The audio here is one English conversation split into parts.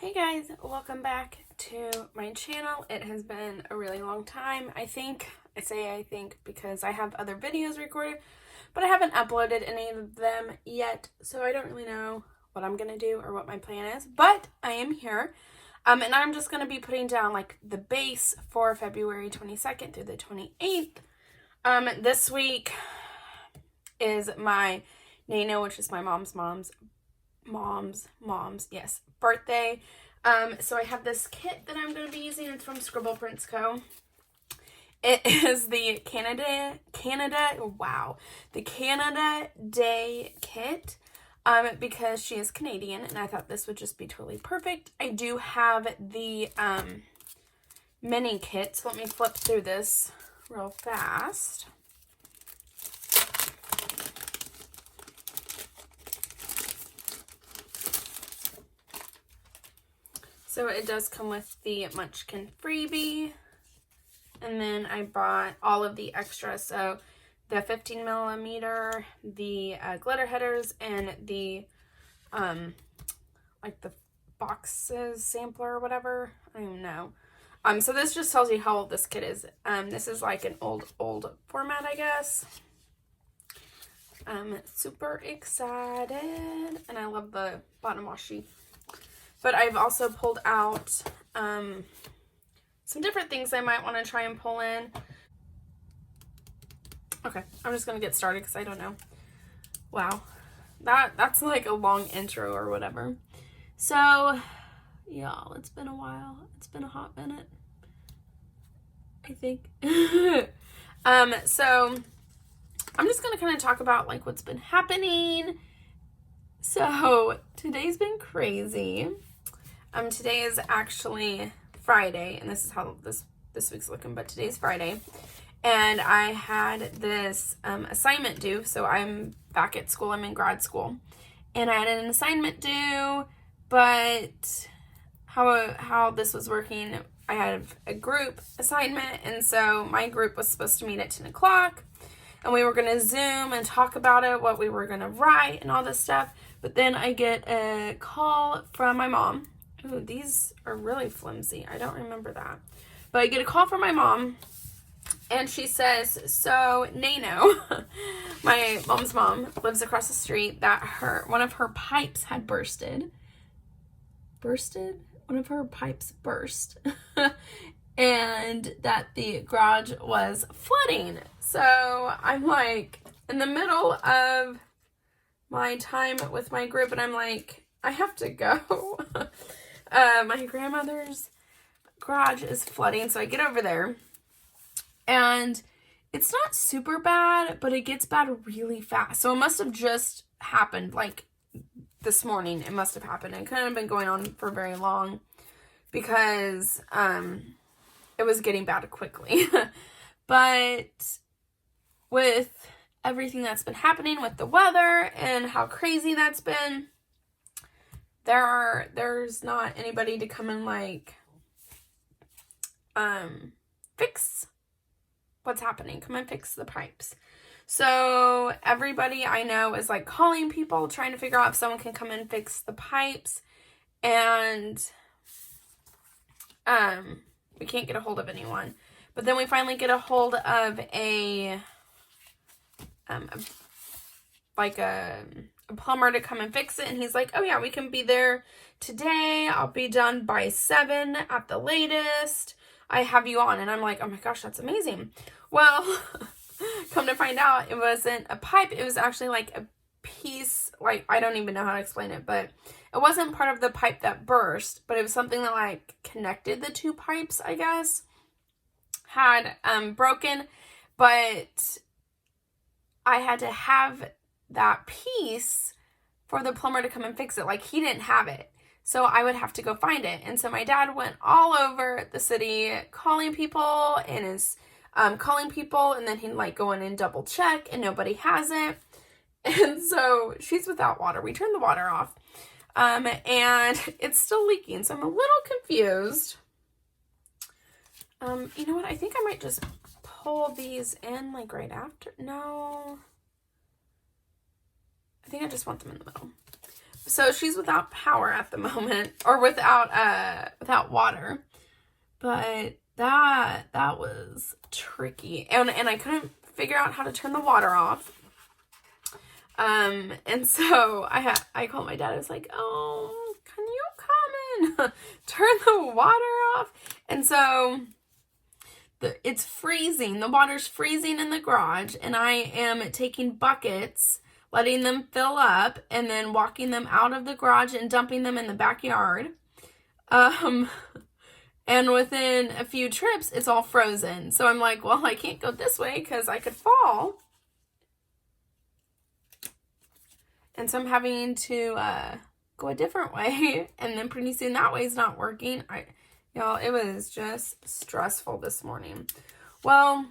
Hey guys, welcome back to my channel. It has been a really long time. I say because I have other videos recorded, but I haven't uploaded any of them yet, so I don't really know what I'm gonna do or what my plan is, but I am here. And I'm just gonna be putting down like the base for February 22nd through the 28th. This week is my Nano, which is my mom's birthday. So I have this kit that I'm going to be using. It's from Scribble Prints Co. It is the Canada Day kit, because she is Canadian, and I thought this would just be totally perfect. I do have the mini kit, so let me flip through this real fast. So it does come with the Munchkin freebie, and then I bought all of the extras, so the 15 millimeter, the glitter headers, and the like the boxes sampler or whatever. I don't know. So this just tells you how old this kit is. This is like an old format, I guess. Super excited, and I love the bottom washi. But I've also pulled out some different things I might want to try and pull in. Okay, I'm just going to get started because I don't know. Wow, that's like a long intro or whatever. So, y'all, it's been a while. It's been a hot minute, I think. So I'm just going to kind of talk about like what's been happening. So today's been crazy. Today is actually Friday, and this is how this week's looking, but today's Friday. And I had this assignment due, so I'm back at school. I'm in grad school. And I had an assignment due, but how this was working, I had a group assignment, and so my group was supposed to meet at 10 o'clock, and we were going to Zoom and talk about it, what we were going to write, and all this stuff. But then I get a call from my mom. Ooh, these are really flimsy. I don't remember that. But I get a call from my mom, and she says, so Nano, my mom's mom, lives across the street, that one of her pipes had bursted. One of her pipes burst. And that the garage was flooding. So I'm like in the middle of my time with my group, and I'm like, I have to go. My grandmother's garage is flooding, so I get over there, and it's not super bad, but it gets bad really fast. So it must have just happened, like this morning. It must have happened. It couldn't have been going on for very long because it was getting bad quickly. But with everything that's been happening with the weather and how crazy that's been, there's not anybody to come and like fix what's happening. Come and fix the pipes. So everybody I know is like calling people, trying to figure out if someone can come and fix the pipes, and we can't get a hold of anyone. But then we finally get a hold of a plumber to come and fix it, and he's like, oh yeah, we can be there today. I'll be done by 7 at the latest. I have you on. And I'm like, oh my gosh, that's amazing. Well, come to find out, it wasn't a pipe. It was actually like a piece, like, I don't even know how to explain it, but it wasn't part of the pipe that burst, but it was something that like connected the two pipes, I guess, had broken. But I had to have that piece for the plumber to come and fix it. Like, he didn't have it, so I would have to go find it. And so my dad went all over the city calling people, and is calling people, and then he'd like go in and double check, and nobody has it. And so she's without water. We turned the water off, and it's still leaking, so I'm a little confused. You know what? I think I might just pull these in like right after. No, I think I just want them in the middle. So she's without power at the moment, or without water. But that was tricky. And I couldn't figure out how to turn the water off. And so I called my dad. I was like, "Oh, can you come and turn the water off?" And so it's freezing. The water's freezing in the garage, and I am taking buckets, letting them fill up, and then walking them out of the garage and dumping them in the backyard. And within a few trips, it's all frozen. So I'm like, well, I can't go this way because I could fall. And so I'm having to go a different way. And then pretty soon that way is not working. Y'all, it was just stressful this morning. Well,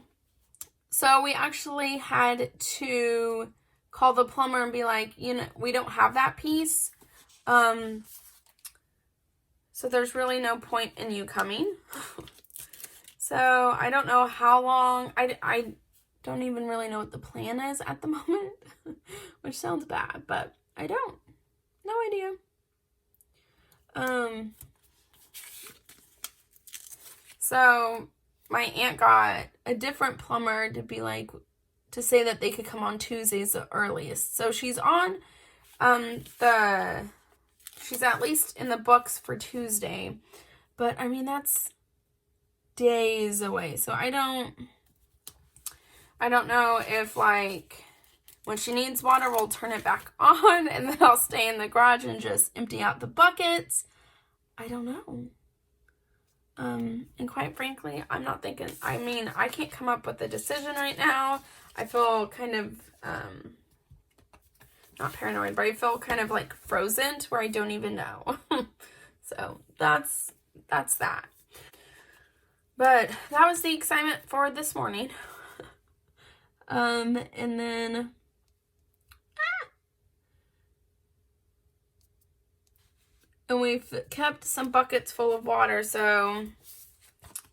so we actually had to call the plumber and be like, we don't have that piece. So there's really no point in you coming. So I don't know how long. I don't even really know what the plan is at the moment, which sounds bad, but I don't. No idea. So my aunt got a different plumber to be like, to say that they could come on Tuesdays the earliest. So she's on she's at least in the books for Tuesday, but I mean, that's days away. So I don't know if, like, when she needs water, we'll turn it back on and then I'll stay in the garage and just empty out the buckets. I don't know. And quite frankly, I'm not thinking, I mean, I can't come up with a decision right now. I feel kind of, not paranoid, but I feel kind of like frozen to where I don't even know. So that's that. But that was the excitement for this morning. And then and we've kept some buckets full of water, so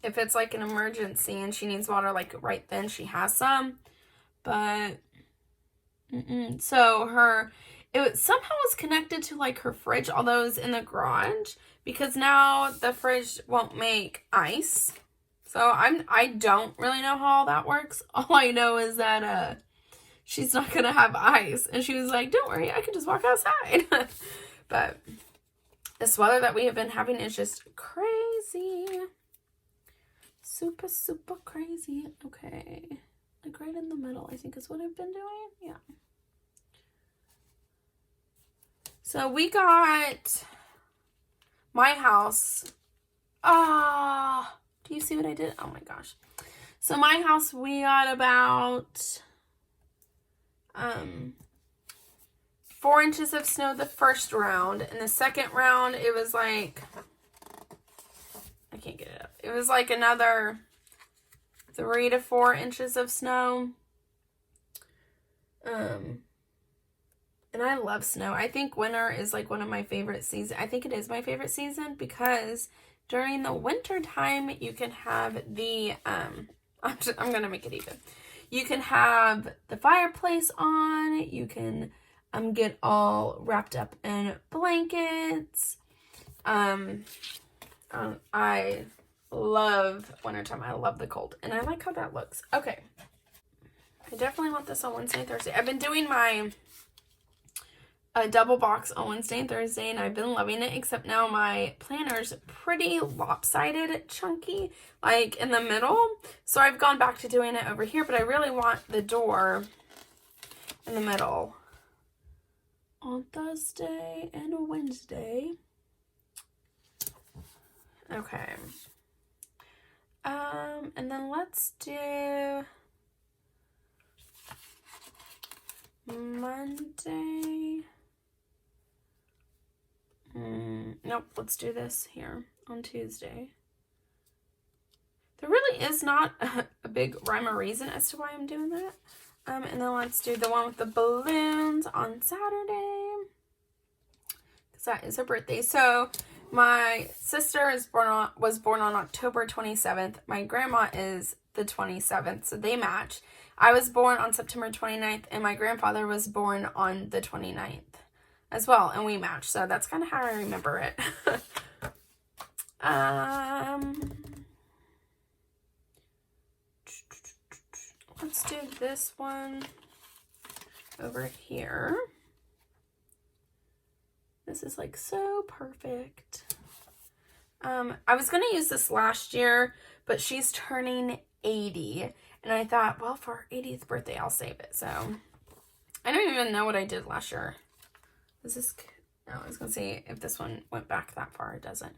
if it's like an emergency and she needs water like right then, she has some. But so it somehow was connected to like her fridge, although it was in the garage, because now the fridge won't make ice. So I don't really know how all that works. All I know is that she's not gonna have ice, and she was like, "Don't worry, I can just walk outside." But this weather that we have been having is just crazy, super crazy. Okay, like right in the middle, I think is what I've been doing. Yeah. So we got my house. Do you see what I did? Oh my gosh. So my house, we got about 4 inches of snow the first round. And the second round, it was like, I can't get it up. It was like another 3 to 4 inches of snow. And I love snow. I think winter is like one of my favorite seasons. I think it is my favorite season because during the winter time, you can have the, I'm going to make it even. You can have the fireplace on. You can get all wrapped up in blankets. I love wintertime. I love the cold. And I like how that looks. Okay. I definitely want this on Wednesday and Thursday. I've been doing my double box on Wednesday and Thursday, and I've been loving it, except now my planner's pretty lopsided, chunky, like in the middle. So I've gone back to doing it over here, but I really want the door in the middle on Thursday and Wednesday. Okay. And then let's do Monday. Nope, let's do this here on Tuesday. There really is not a big rhyme or reason as to why I'm doing that. And then let's do the one with the balloons on Saturday, because that is her birthday. So my sister was born on October 27th. My grandma is the 27th, so they match. I was born on September 29th, and my grandfather was born on the 29th. as well, and we match. So that's kind of how I remember it. Let's do this one over here. This is like so perfect. I was gonna use this last year, but she's turning 80, and I thought, well, for her 80th birthday, I'll save it. So I don't even know what I did last year. Is this? No, I was gonna see if this one went back that far. It doesn't.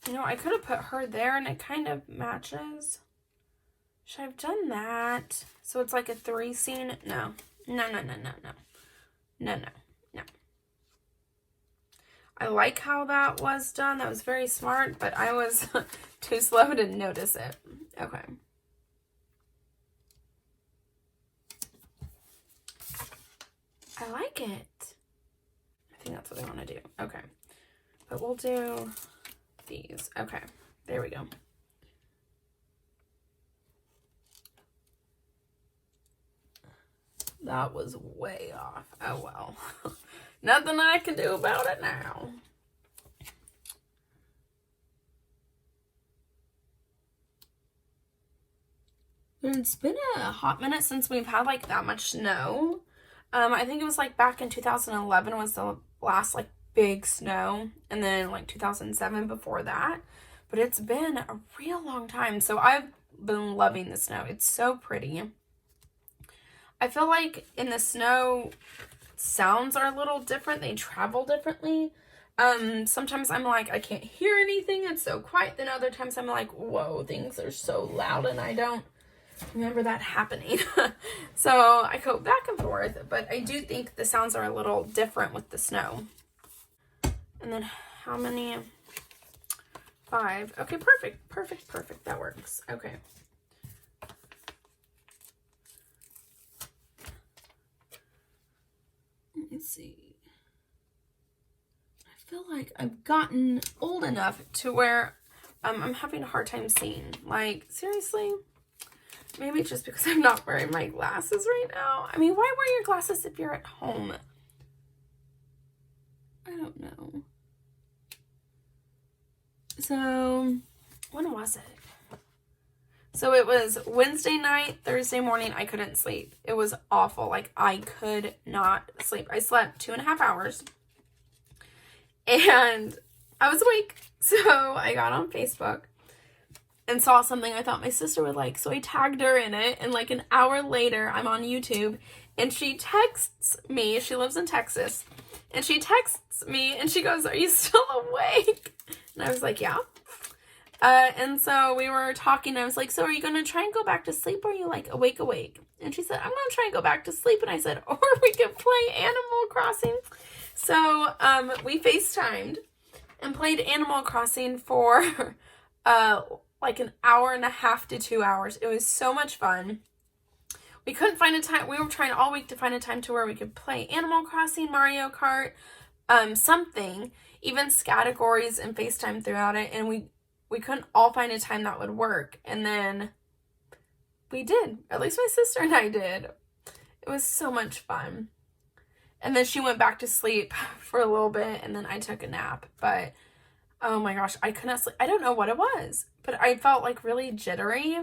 You know, I could have put her there and it kind of matches. Should I have done that? So it's like a 3 scene? No. No. I like how that was done. That was very smart, but I was too slow to notice it. Okay. I like it. I think that's what I want to do. Okay. But we'll do these. Okay. There we go. That was way off. Oh, well. Nothing I can do about it now. It's been a hot minute since we've had like that much snow. I think it was like back in 2011 was the last like big snow, and then like 2007 before that. But it's been a real long time. So I've been loving the snow. It's so pretty. I feel like in the snow, sounds are a little different. They travel differently. Sometimes I'm like, I can't hear anything. It's so quiet. Then other times I'm like, whoa, things are so loud, and I don't remember that happening. So I go back and forth, but I do think the sounds are a little different with the snow. And then how many? 5. Okay, perfect. That works. Okay. Let me see. I feel like I've gotten old enough to where I'm having a hard time seeing. Like, seriously? Maybe it's just because I'm not wearing my glasses right now. I mean, why wear your glasses if you're at home? I don't know. So, when was it? So it was Wednesday night, Thursday morning, I couldn't sleep. It was awful. Like, I could not sleep. I slept 2.5 hours. And I was awake. So I got on Facebook and saw something I thought my sister would like. So I tagged her in it. And like an hour later, I'm on YouTube. And she texts me. She lives in Texas. And she texts me and she goes, "Are you still awake?" And I was like, "Yeah." And so we were talking. I was like, "So are you going to try and go back to sleep, or are you like awake? And she said, "I'm going to try and go back to sleep." And I said, "Or we could play Animal Crossing." So we FaceTimed and played Animal Crossing for like an hour and a half to 2 hours. It was so much fun. We couldn't find a time. We were trying all week to find a time to where we could play Animal Crossing, Mario Kart, something, even categories and FaceTime throughout it. And we couldn't all find a time that would work. And then we did. At least my sister and I did. It was so much fun. And then she went back to sleep for a little bit, and then I took a nap. But, oh my gosh, I couldn't sleep. I don't know what it was, but I felt like really jittery.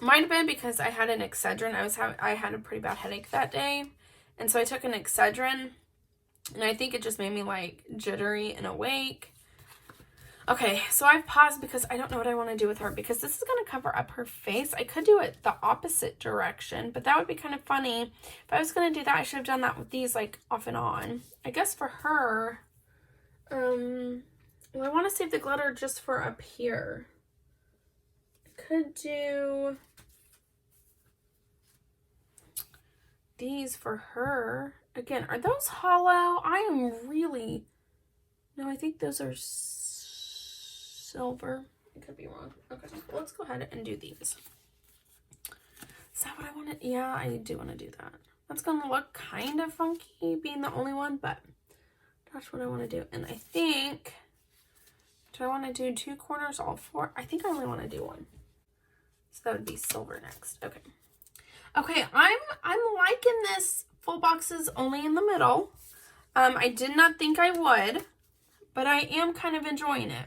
Might have been because I had an Excedrin. I had a pretty bad headache that day. And so I took an Excedrin, and I think it just made me like jittery and awake. Okay, so I've paused because I don't know what I want to do with her, because this is going to cover up her face. I could do it the opposite direction, but that would be kind of funny. If I was going to do that, I should have done that with these like off and on. I guess for her, well, I want to save the glitter just for up here. I could do these for her. Again, are those hollow? I am really... No, I think those are silver. I could be wrong. Okay, let's go ahead and do these. Is that what I wanted? Yeah, I do want to do that. That's going to look kind of funky being the only one, but That's what I want to do. And I think, do I want to do 2 corners, all 4? I think I only want to do 1. So that would be silver next. Okay. Okay, I'm liking this full boxes only in the middle. I did not think I would, but I am kind of enjoying it.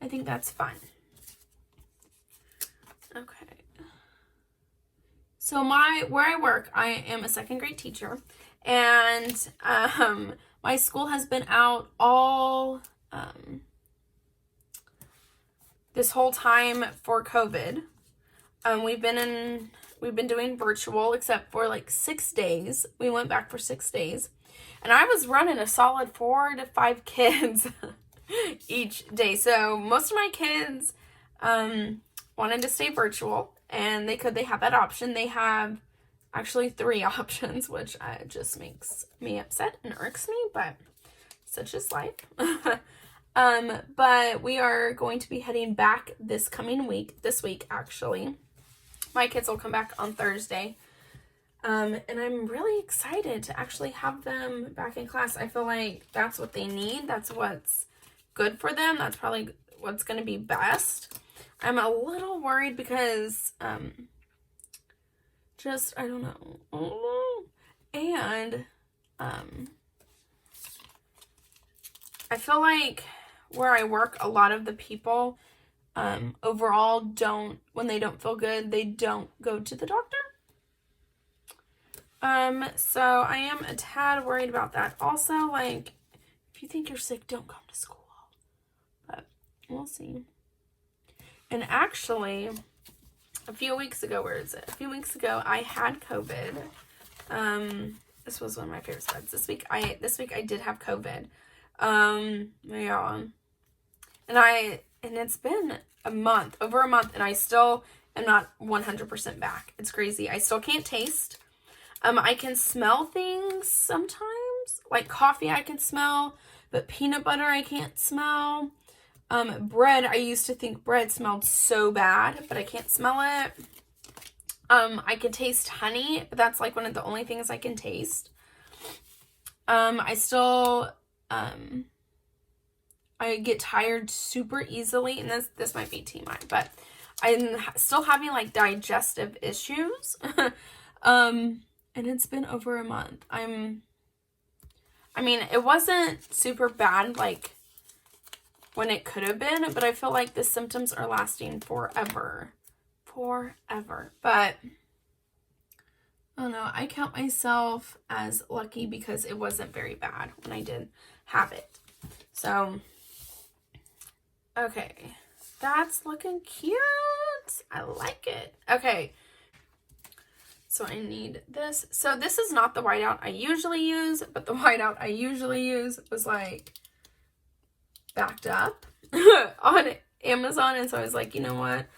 I think that's fun. Okay. So where I work, I am a 2nd grade teacher, and my school has been out all this whole time for COVID. We've been doing virtual except for like 6 days. We went back for 6 days, and I was running a solid 4 to 5 kids each day. So most of my kids wanted to stay virtual, and they have that option. They have actually 3 options, which just makes me upset and irks me, but such is life. But we are going to be heading back this week actually. My kids will come back on Thursday. And I'm really excited to actually have them back in class. I feel like that's what they need. That's what's good for them. That's probably what's going to be best. I'm a little worried because, I don't know. And, I feel like where I work, a lot of the people, overall when they don't feel good, they don't go to the doctor. So I am a tad worried about that. Also, like, if you think you're sick, don't come to school. But we'll see. And actually, a few weeks ago, I had COVID. This was one of my favorite spreads. This week I did have COVID. Yeah. And it's been over a month, and I still am not 100% back. It's crazy. I still can't taste. I can smell things sometimes, like coffee I can smell, but peanut butter I can't smell. Bread, I used to think bread smelled so bad, but I can't smell it. I can taste honey, but that's like one of the only things I can taste. I still, I get tired super easily, and this might be TMI, but I'm still having like digestive issues. And it's been over a month. I mean, it wasn't super bad like when it could have been, but I feel like the symptoms are lasting forever. But I don't know. I count myself as lucky because it wasn't very bad when I did have it. So, okay. That's looking cute. I like it. Okay. So I need this. So this is not the whiteout I usually use, but the whiteout I usually use was like backed up on Amazon. And so I was like, you know what?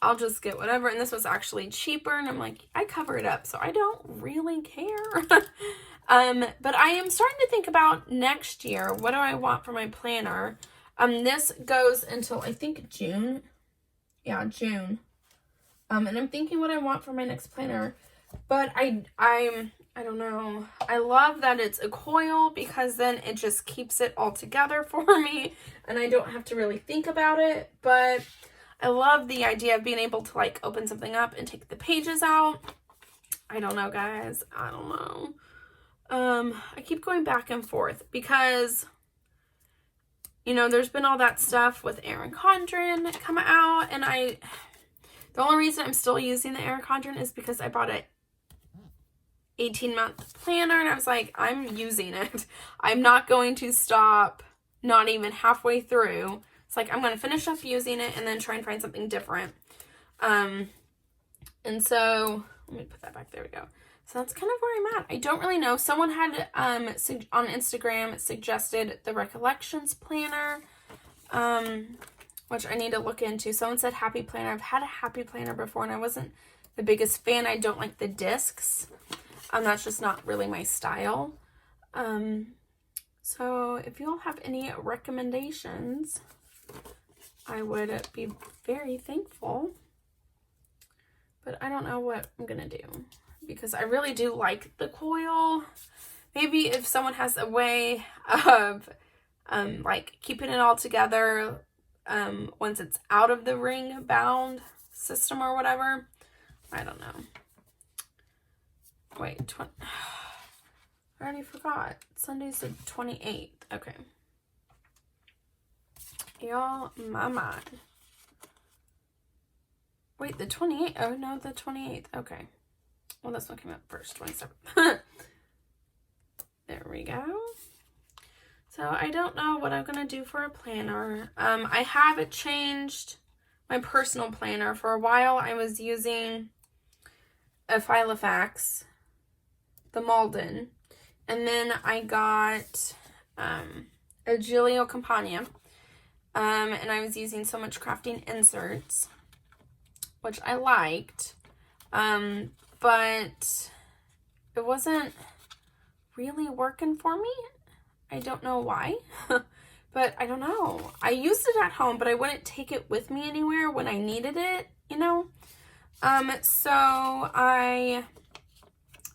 I'll just get whatever. And this was actually cheaper. And I'm like, I cover it up, so I don't really care. But I am starting to think about next year. What do I want for my planner? This goes until I think June. Yeah, June. And I'm thinking what I want for my next planner, but I don't know. I love that it's a coil because then it just keeps it all together for me and I don't have to really think about it, but I love the idea of being able to like open something up and take the pages out. I don't know, guys. I don't know. I keep going back and forth because, you know, there's been all that stuff with Erin Condren come out, and the only reason I'm still using the Erin Condren is because I bought a 18-month planner, and I was like, I'm using it. I'm not going to stop, not even halfway through. It's like, I'm going to finish up using it and then try and find something different. And so, let me put that back. There we go. So that's kind of where I'm at. I don't really know. Someone had, on Instagram, suggested the Recollections planner, which I need to look into. Someone said Happy Planner. I've had a Happy Planner before, and I wasn't the biggest fan. I don't like the discs. That's just not really my style. So if you all have any recommendations, I would be very thankful. But I don't know what I'm going to do, because I really do like the coil. maybe if someone has a way of like keeping it all together once it's out of the ring bound system or whatever. I don't know. Wait, I already forgot. Sunday's the 28th. Okay. Y'all, my mind. Wait, the 28th? Oh, no, the 28th. Okay. Well, this one came out first, 27th. There we go. So, I don't know what I'm going to do for a planner. I haven't changed my personal planner. For a while, I was using a Filofax, the Malden. And then I got a Giglio Campagna. And I was using So Much Crafting inserts, which I liked. But it wasn't really working for me. I don't know why. But I don't know. I used it at home, but I wouldn't take it with me anywhere when I needed it, you know? So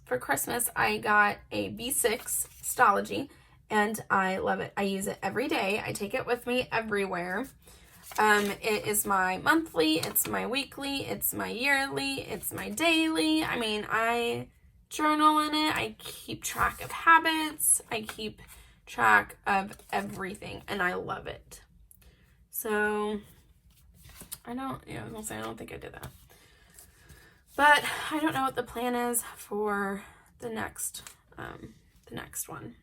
for Christmas, I got a B6 Stalogy, and I love it. I use it every day. I take it with me everywhere. It is my monthly, it's my weekly, it's my yearly, it's my daily. I mean, I journal in it. I keep track of habits. I keep track of everything, and I love it. So, I was gonna say, I don't think I did that. But I don't know what the plan is for the next one.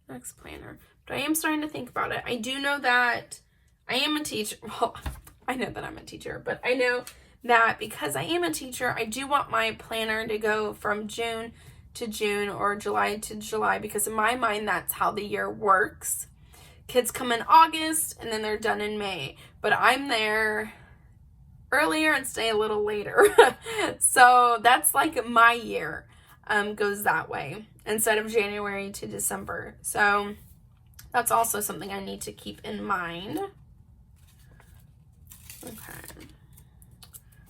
Next planner. But I am starting to think about it. I do know that I am a teacher. Well, I know that I'm a teacher, but I know that because I am a teacher, I do want my planner to go from June to June or July to July, because in my mind, that's how the year works. Kids come in August and then they're done in May, but I'm there earlier and stay a little later. So that's like my year goes that way instead of January to December. So that's also something I need to keep in mind. Okay.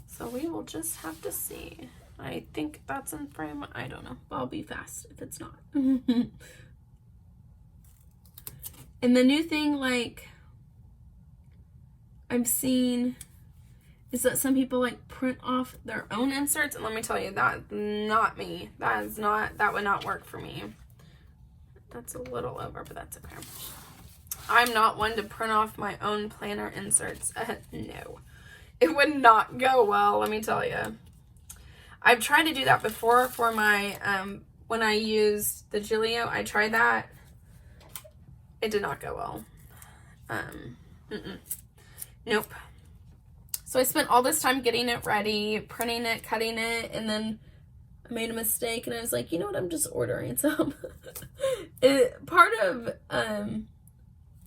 So we will just have to see. I think that's in frame. I don't know. I'll be fast if it's not. And the new thing, like, I've seen is that some people like print off their own inserts. And let me tell you, that's not me. That would not work for me. That's a little over, but that's okay. I'm not one to print off my own planner inserts. No. It would not go well, let me tell you. I've tried to do that before for my, when I used the Giglio, I tried that. It did not go well. Nope. So I spent all this time getting it ready, printing it, cutting it, and then I made a mistake, and I was like, you know what, I'm just ordering some. Part of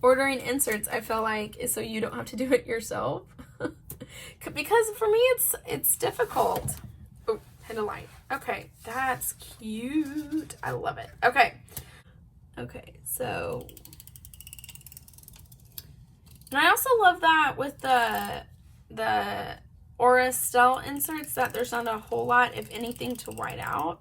ordering inserts, I feel like, is so you don't have to do it yourself. Because for me, it's difficult. Oh, hit a light. Okay, that's cute. I love it. Okay, so... And I also love that with the Aurastell inserts, that there's not a whole lot, if anything, to write out.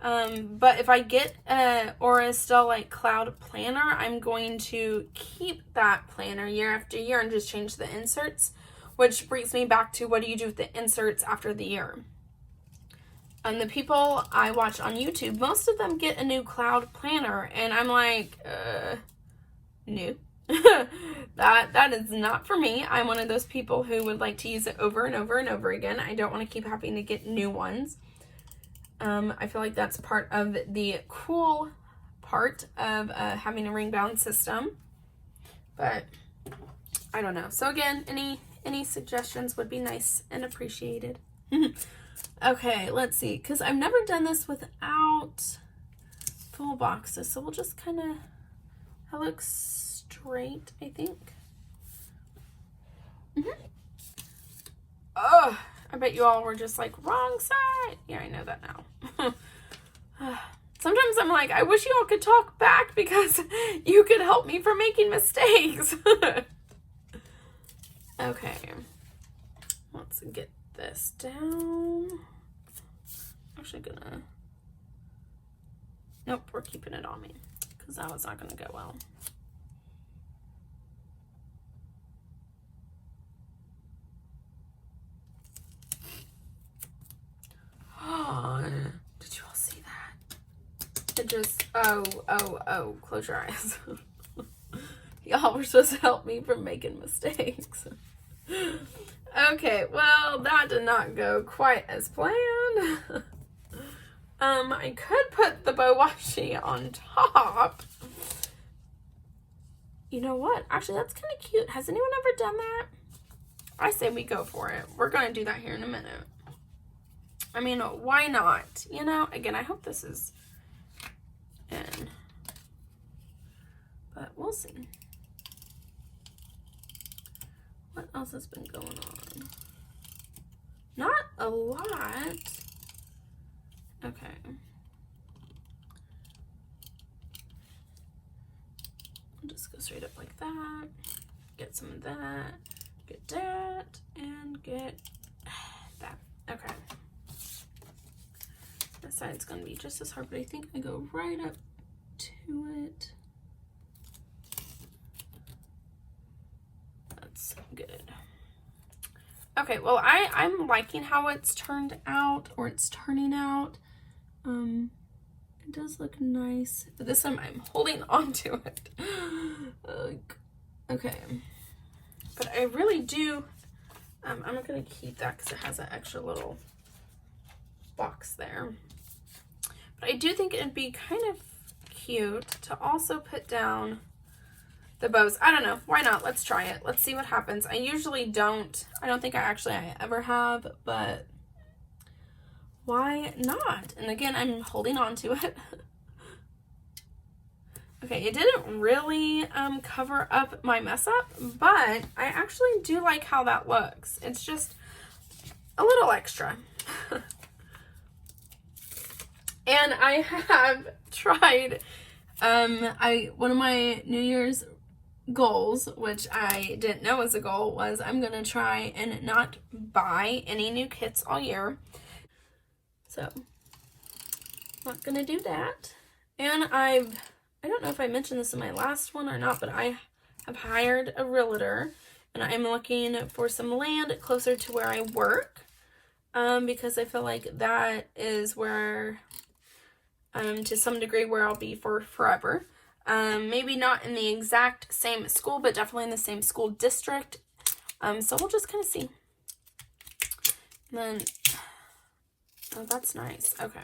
But if I get a Aurastell like cloud planner, I'm going to keep that planner year after year and just change the inserts, which brings me back to, what do you do with the inserts after the year? And the people I watch on YouTube, most of them get a new cloud planner, and I'm like, no. That is not for me. I'm one of those people who would like to use it over and over and over again. I don't want to keep having to get new ones. I feel like that's part of the cool part of having a ring bound system, but I don't know. So again, any suggestions would be nice and appreciated. Okay, let's see, because I've never done this without full boxes, so we'll just kind of, that looks straight, I think. Oh, I bet you all were just like, wrong side. Yeah, I know that now. Sometimes I'm like, I wish you all could talk back because you could help me from making mistakes. Okay, let's get this down. Actually gonna Nope, we're keeping it on me because that was not going to go well. Oh, did you all see that? It just, oh, close your eyes. Y'all were supposed to help me from making mistakes. Okay, well, that did not go quite as planned. I could put the bow washi on top. You know what? Actually, that's kind of cute. Has anyone ever done that? I say we go for it. We're going to do that here in a minute. I mean, why not? You know, again, I hope this is in. But we'll see. What else has been going on? Not a lot. Okay. I'll just go straight up like that. Get some of that. Get that. And get that. Okay. This side's going to be just as hard, but I think I go right up to it. That's good. Okay, well, I'm liking how it's turned out, or it's turning out. It does look nice, but this time I'm holding on to it. Okay, but I really do, I'm gonna keep that because it has an extra little box there. But I do think it'd be kind of cute to also put down the bows. I don't know, why not? Let's try it. Let's see what happens. I usually don't. I don't think I ever have, but why not? And again, I'm holding on to it. Okay, it didn't really cover up my mess up, but I actually do like how that looks. It's just a little extra. And I have tried, one of my New Year's goals, which I didn't know was a goal, was I'm gonna try and not buy any new kits all year. So, not gonna do that. And I don't know if I mentioned this in my last one or not, but I have hired a realtor, and I'm looking for some land closer to where I work, because I feel like that is where, to some degree, where I'll be for forever. Maybe not in the exact same school, but definitely in the same school district. So we'll just kind of see. And then, oh, that's nice. Okay.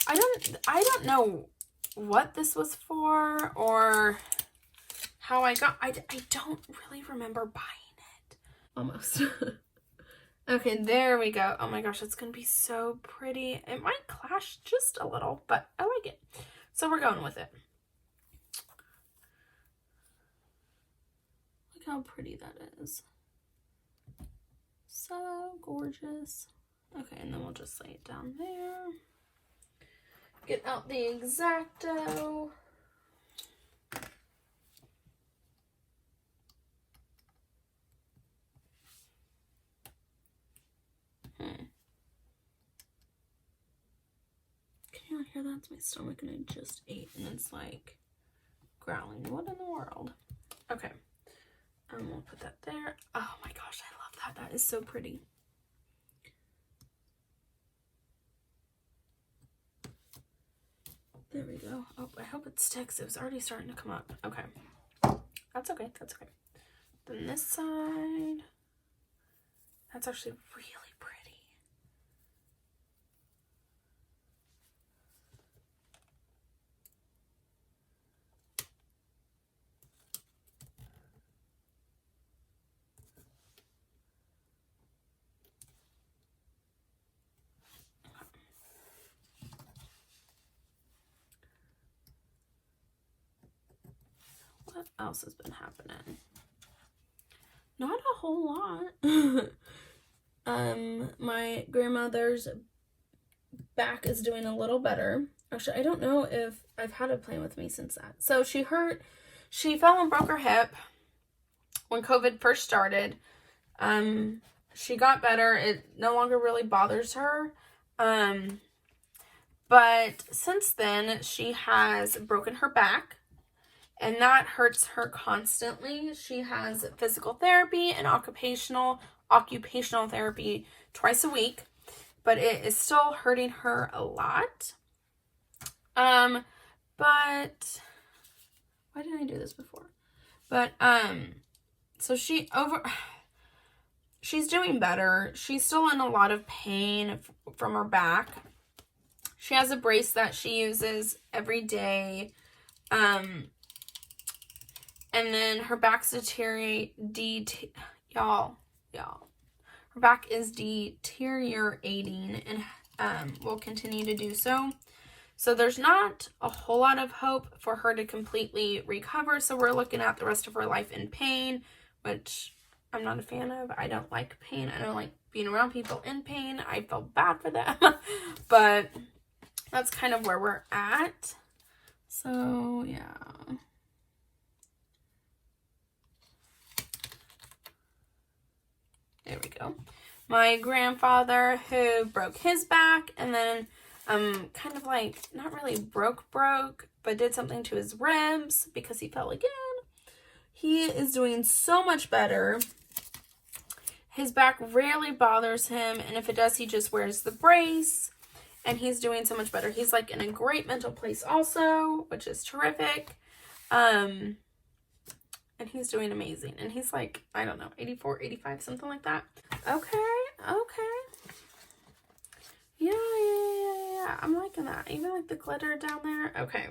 I don't know what this was for or how I don't really remember buying it. Almost. Okay, there we go. Oh my gosh, it's going to be so pretty. It might clash just a little, but I like it. So we're going with it. Look how pretty that is. So gorgeous. Okay, and then we'll just lay it down there. Get out the X-Acto. Can you hear that? It's my stomach, and I just ate, and it's like growling. What in the world? Okay. We'll put that there. Oh my gosh, I love that. That is so pretty. There we go. Oh, I hope it sticks. It was already starting to come up. Okay. That's okay. That's okay. Then this side. That's actually really pretty. What else has been happening? Not a whole lot. My grandmother's back is doing a little better. Actually, I don't know if I've had a plan with me since that. So she fell and broke her hip when COVID first started. She got better. It no longer really bothers her. But since then, she has broken her back, and that hurts her constantly. She has physical therapy and occupational therapy twice a week, but it is still hurting her a lot. But why didn't I do this before? But so she's doing better. She's still in a lot of pain from her back. She has a brace that she uses every day. And then her back's y'all. Her back is deteriorating and will continue to do so. So there's not a whole lot of hope for her to completely recover. So we're looking at the rest of her life in pain, which I'm not a fan of. I don't like pain. I don't like being around people in pain. I feel bad for them. But that's kind of where we're at. So, yeah. There we go. My grandfather who broke his back and then kind of like not really broke, but did something to his ribs because he fell again. He is doing so much better. His back rarely bothers him, and if it does, he just wears the brace, and he's doing so much better. He's like in a great mental place also, which is terrific. And he's doing amazing. And he's like, I don't know, 84, 85, something like that. Okay. Yeah. I'm liking that. Even like the glitter down there. Okay.